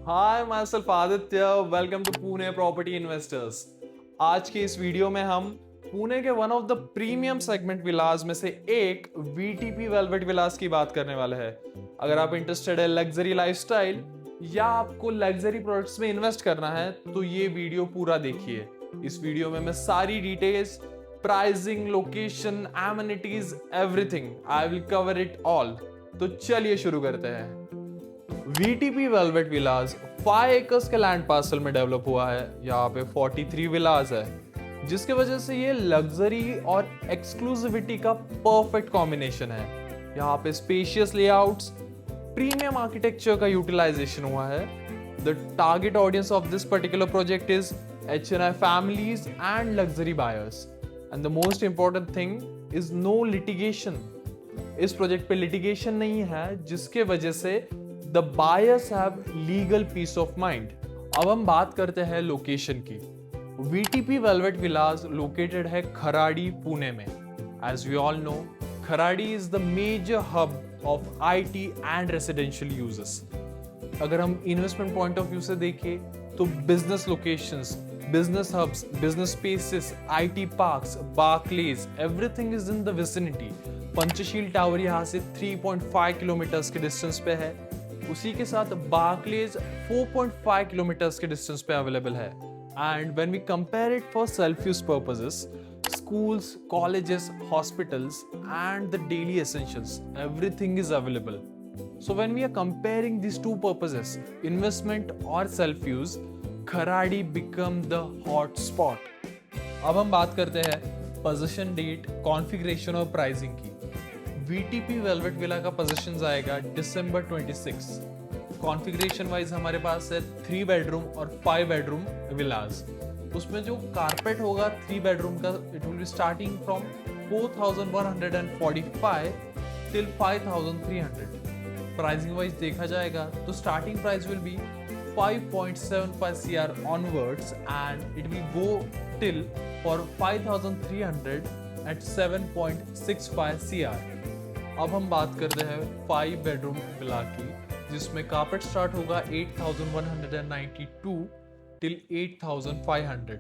Hi my self Aditya, welcome to Pune property investors. आज के इस वीडियो में हम पुणे के one of the premium segment villas में से एक वीटीपी वेलवेट विलास की बात करने वाले हैं। अगर आप इंटरेस्टेड है लग्जरी लाइफस्टाइल या आपको लग्जरी प्रोडक्ट्स में इन्वेस्ट करना है तो ये वीडियो पूरा देखिए। इस वीडियो में मैं सारी details, pricing, location, amenities, everything I will cover it all. तो चलिए शुरू करते हैं। VTP वेलवेट विलास 5 एकर्स के लैंड पार्सल में डेवलप हुआ है। यहाँ पे 43 विलास है, जिसके वजह से ये लग्जरी और एक्सक्लूसिविटी का परफेक्ट कॉम्बिनेशन है। यहाँ पे स्पेशियस लेआउट्स, प्रीमियम आर्किटेक्चर का यूटिलाइजेशन हुआ है। The target audience of this particular project is HNI families and luxury buyers. And the most important thing is no litigation. इस प्रोजेक्ट पे लिटिगेशन नहीं है, जिसके वजह से the buyers have legal peace of mind. अब हम बात करते हैं लोकेशन की। VTP वेलवेट विलास लोकेटेड है खराड़ी, पुणे में। As we all know, Kharadi is the major hub of IT and residential uses. अगर हम इन्वेस्टमेंट पॉइंट ऑफ व्यू से देखें तो business locations, business hubs, business spaces, IT parks, Barclays, everything is in the vicinity. Panchshil tower यहाँ से 3.5 kilometres के distance पे है। उसी के साथ बार्कलेज 4.5 किलोमीटर्स के डिस्टेंस पे अवेलेबल है। And when we compare it for self use purposes, schools, colleges, hospitals, and the daily essentials, everything is available. So when we are comparing these two purposes, investment or self-use, Kharadi become the hot spot. अब हम बात करते हैं position date, configuration और pricing की। VTP velvet villa का position आएगा December 26। Configuration wise हमारे पास है 3 बेडरूम और 5 बेडरूम विलास। उसमें जो कारपेट होगा 3 बेडरूम का, it will be starting from 4145 till 5300। Pricing wise देखा जाएगा तो starting price will be 5.75 CR onwards and it will go till for 5300 at 7.65 CR। अब हम बात करते हैं 5 बेडरूम विला की, जिसमें कारपेट स्टार्ट होगा 8192 till 8500।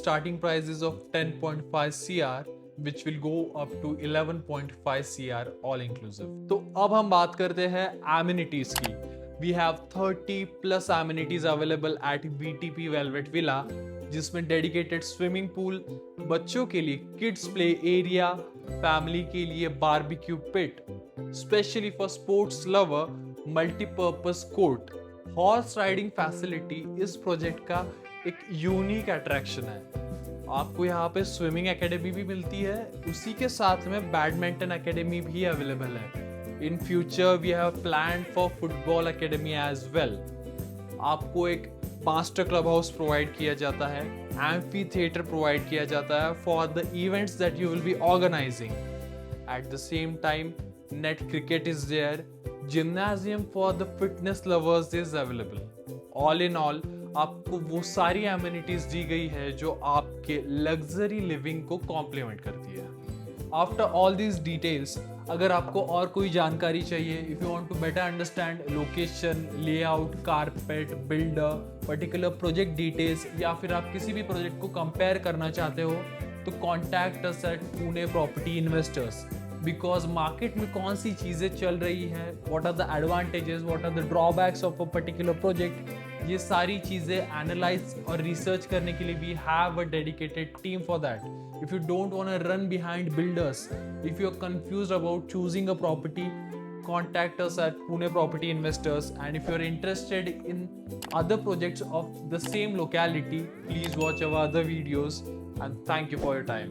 Starting prices of 10.5 CR which will go up to 11.5 CR all inclusive। तो अब हम बात करते हैं amenities की। We have 30 plus amenities available at VTP Velvet Villa, जिसमें डेडिकेटेड स्विमिंग पूल, बच्चों के लिए किड्स प्ले एरिया, फैमिली के लिए barbecue pit, specially for sports lover multipurpose court, horse riding facility इस प्रोजेक्ट का एक यूनिक अट्रैक्शन है। आपको यहाँ पे स्विमिंग एकेडमी भी मिलती है, उसी के साथ में बैडमिंटन एकेडमी भी अवेलेबल है। In future we have plan for football academy as well. आपको एक मास्टर क्लब हाउस प्रोवाइड किया जाता है, एम्फी थिएटर प्रोवाइड किया जाता है for the events that you will be organising. At the same time net cricket is there, gymnasium for the fitness lovers is available. All in all आपको वो सारी amenities दी गई है जो आपके लग्जरी लिविंग को कॉम्प्लीमेंट करती है। आफ्टर ऑल दीज डिटेल्स, अगर आपको और कोई जानकारी चाहिए, if you want to better understand location, layout, carpet, builder, particular project details, या फिर आप किसी भी प्रोजेक्ट को कंपेयर करना चाहते हो, तो contact us at Pune property investors. Because market में कौन सी चीज़ें चल रही है, what are the advantages, what are the drawbacks of a particular project, ये सारी चीज़ें एनालाइज और रिसर्च करने के लिए we have a dedicated team for that. If you don't want to run behind builders, if you're confused about choosing a property, contact us at Pune Property Investors. And if you're interested in other projects of the same locality, please watch our other videos. And thank you for your time.